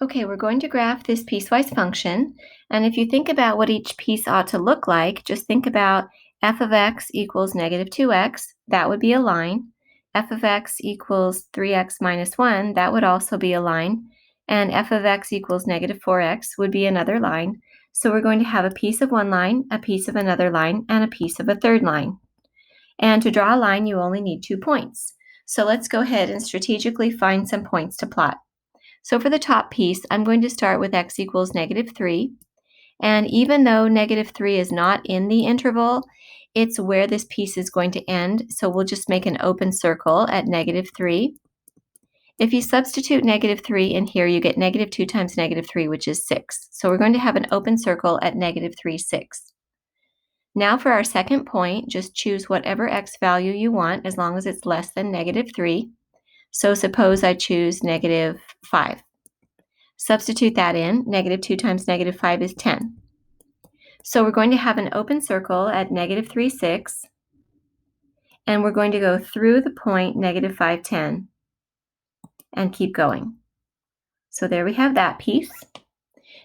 Okay, we're going to graph this piecewise function. And if you think about what each piece ought to look like, just think about f of x equals negative 2x. That would be a line. F of x equals 3x minus 1. That would also be a line. And f of x equals negative 4x would be another line. So we're going to have a piece of one line, a piece of another line, and a piece of a third line. And to draw a line, you only need 2 points. So let's go ahead and strategically find some points to plot. So for the top piece, I'm going to start with x equals negative 3. And even though negative 3 is not in the interval, it's where this piece is going to end. So we'll just make an open circle at negative 3. If you substitute negative 3 in here, you get negative 2 times negative 3, which is 6. So we're going to have an open circle at negative 3, 6. Now for our second point, just choose whatever x value you want as long as it's less than negative 3. So suppose I choose negative 5. Substitute that in. Negative 2 times negative 5 is 10. So we're going to have an open circle at negative 3, 6. And we're going to go through the point negative 5, 10 and keep going. So there we have that piece.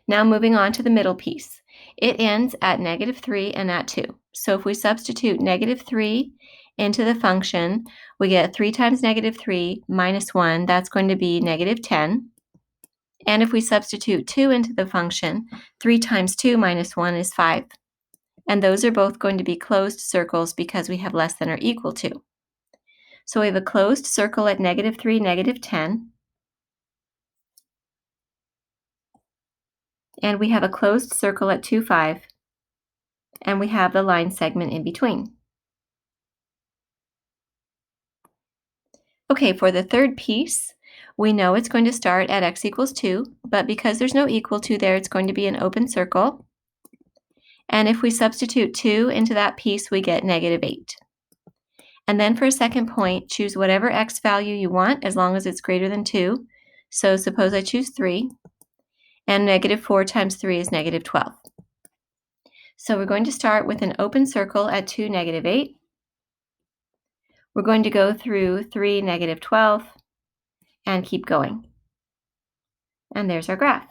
Now moving on to the middle piece. It ends at negative 3 and at 2. So if we substitute negative 3 into the function, we get 3 times negative 3 minus 1. That's going to be negative 10. And if we substitute 2 into the function, 3 times 2 minus 1 is 5. And those are both going to be closed circles because we have less than or equal to. So we have a closed circle at negative 3, negative 10. And we have a closed circle at 2, 5. And we have the line segment in between. Okay, for the third piece, we know it's going to start at x equals 2, but because there's no equal to there, it's going to be an open circle. And if we substitute 2 into that piece, we get negative 8. And then for a second point, choose whatever x value you want as long as it's greater than 2. So suppose I choose 3, and negative 4 times 3 is negative 12. So we're going to start with an open circle at 2, negative 8. We're going to go through 3, negative 12, and keep going. And there's our graph.